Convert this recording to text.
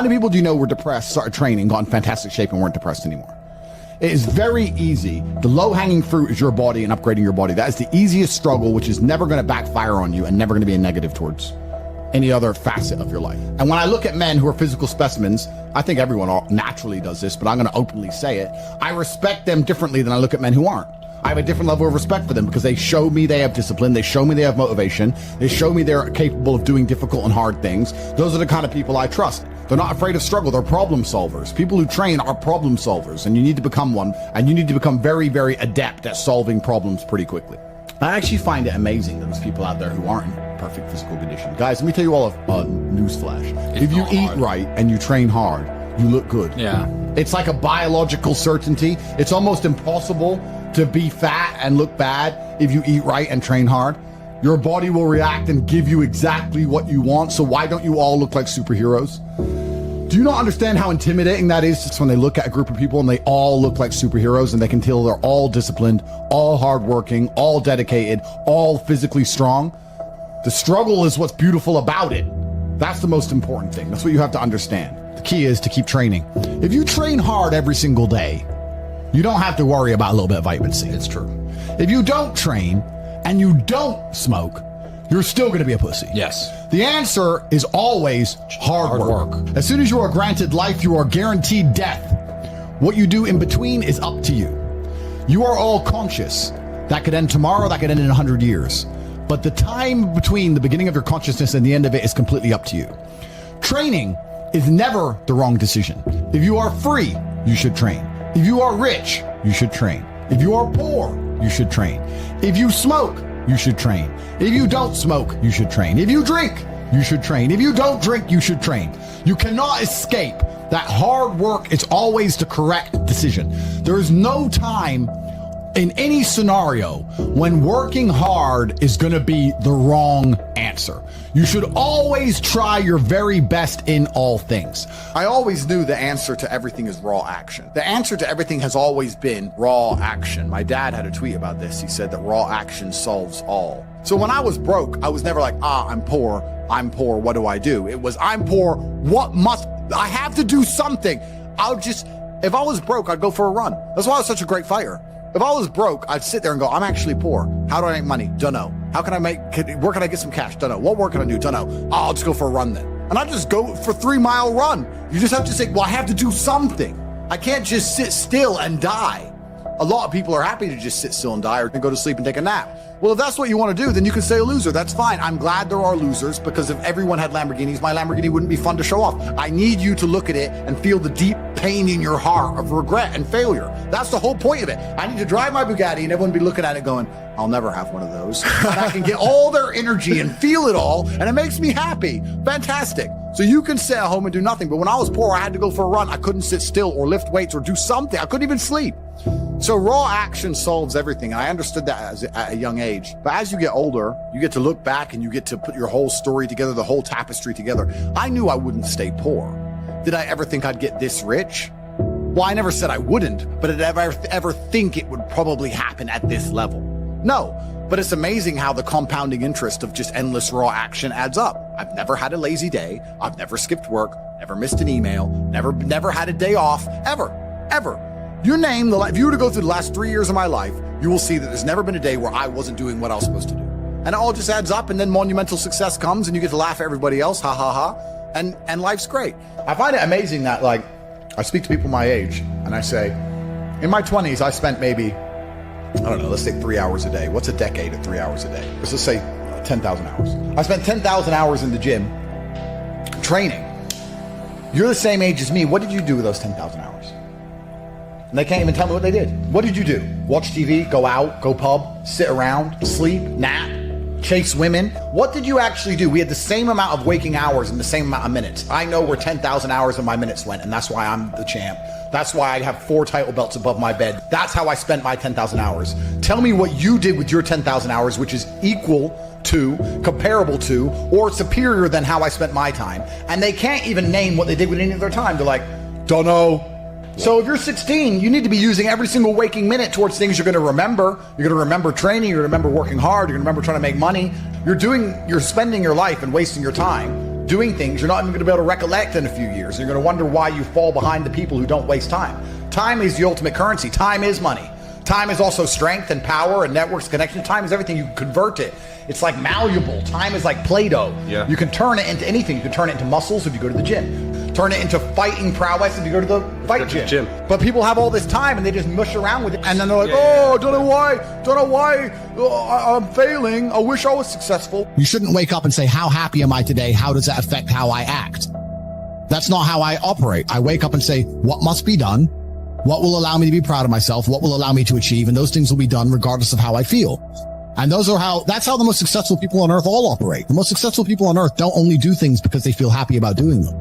How many people do you know were depressed, started training, got in fantastic shape, and weren't depressed anymore? It is very easy. The low-hanging fruit is your body and upgrading your body. That is the easiest struggle, which is never going to backfire on you and never going to be a negative towards any other facet of your life. And when I look at men who are physical specimens, I think everyone naturally does this, but I'm going to openly say it. I respect them differently than I look at men who aren't. I have a different level of respect for them because they show me they have discipline. They show me they have motivation. They show me they're capable of doing difficult and hard things. Those are the kind of people I trust. They're not afraid of struggle. They're problem solvers. People who train are problem solvers, and you need to become one, and you need to become very, very adept at solving problems pretty quickly. I actually find it amazing that there's people out there who aren't in perfect physical condition. Guys, let me tell you all a newsflash. If you eat right and you train hard, you look good. Yeah. It's like a biological certainty. It's almost impossible to be fat and look bad if you eat right and train hard. Your body will react and give you exactly what you want. So why don't you all look like superheroes? Do you not understand how intimidating that is just when they look at a group of people and they all look like superheroes and they can tell they're all disciplined, all hardworking, all dedicated, all physically strong? The struggle is what's beautiful about it. That's the most important thing. That's what you have to understand. The key is to keep training. If you train hard every single day, you don't have to worry about a little bit of vitamin C. It's true. If you don't train and you don't smoke, you're still going to be a pussy. Yes. The answer is always hard work. As soon as you are granted life, you are guaranteed death. What you do in between is up to you. You are all conscious. That could end tomorrow, that could end in 100 years. But the time between the beginning of your consciousness and the end of it is completely up to you. Training is never the wrong decision. If you are free, you should train. If you are rich, you should train. If you are poor, you should train. If you smoke, you should train. If you don't smoke, you should train. If you drink, you should train. If you don't drink, you should train. You cannot escape that hard work is always the correct decision. There is no time in any scenario when working hard is going to be the wrong answer. You should always try your very best in all things. I always knew the answer to everything is raw action. The answer to everything has always been raw action. My dad had a tweet about this. He said that raw action solves all. So when I was broke, I was never like, I'm poor, what do I do? It was, I'm poor, I have to do something. If I was broke, I'd go for a run. That's why I was such a great fighter. If I was broke, I'd sit there and go, I'm actually poor. How do I make money? Don't know. Where can I get some cash? Don't know. What work can I do? Don't know. I'll just go for a run then. And I just go for a 3-mile run. You just have to say, well, I have to do something. I can't just sit still and die. A lot of people are happy to just sit still and die or go to sleep and take a nap. Well, if that's what you want to do, then you can stay a loser. That's fine. I'm glad there are losers because if everyone had Lamborghinis, my Lamborghini wouldn't be fun to show off. I need you to look at it and feel the deep pain in your heart of regret and failure. That's the whole point of it. I need to drive my Bugatti and everyone be looking at it going, I'll never have one of those. And I can get all their energy and feel it all, and it makes me happy. Fantastic. So you can sit at home and do nothing. But when I was poor, I had to go for a run. I couldn't sit still or lift weights or do something. I couldn't even sleep. So raw action solves everything. And I understood that at a young age. But as you get older, you get to look back and you get to put your whole story together, the whole tapestry together. I knew I wouldn't stay poor. Did I ever think I'd get this rich? Well, I never said I wouldn't, but did I ever think it would probably happen at this level? No. But it's amazing how the compounding interest of just endless raw action adds up. I've never had a lazy day. I've never skipped work, never missed an email, never had a day off, ever. Your name, if you were to go through the last 3 years of my life, you will see that there's never been a day where I wasn't doing what I was supposed to do. And it all just adds up, and then monumental success comes, and you get to laugh at everybody else, ha ha ha, and life's great. I find it amazing that, I speak to people my age, and I say, in my 20s, I spent maybe, I don't know, let's say 3 hours a day. What's a decade at 3 hours a day? Let's just say 10,000 hours. I spent 10,000 hours in the gym training. You're the same age as me. What did you do with those 10,000 hours? And they can't even tell me what they did. What did you do? Watch TV, go out, go pub, sit around, sleep, nap, chase women? What did you actually do? We had the same amount of waking hours and the same amount of minutes. I know where 10,000 hours of my minutes went, and that's why I'm the champ. That's why I have 4 title belts above my bed. That's how I spent my 10,000 hours. Tell me what you did with your 10,000 hours, which is equal to, comparable to, or superior than how I spent my time. And they can't even name what they did with any of their time. They're like, don't know. So if you're 16, you need to be using every single waking minute towards things you're going to remember. You're going to remember training. You're going to remember working hard. You're going to remember trying to make money. You're spending your life and wasting your time doing things you're not even going to be able to recollect in a few years. You're going to wonder why you fall behind the people who don't waste time. Time is the ultimate currency. Time is money. Time is also strength and power and networks, connection. Time is everything. You can convert it. It's like malleable. Time is like Play-Doh. Yeah. You can turn it into anything. You can turn it into muscles if you go to the gym. Turn it into fighting prowess if you go to the fight gym. But people have all this time and they just mush around with it. And then they're like, don't know why I'm failing. I wish I was successful. You shouldn't wake up and say, how happy am I today? How does that affect how I act? That's not how I operate. I wake up and say, what must be done? What will allow me to be proud of myself? What will allow me to achieve? And those things will be done regardless of how I feel. And that's how the most successful people on earth all operate. The most successful people on earth don't only do things because they feel happy about doing them.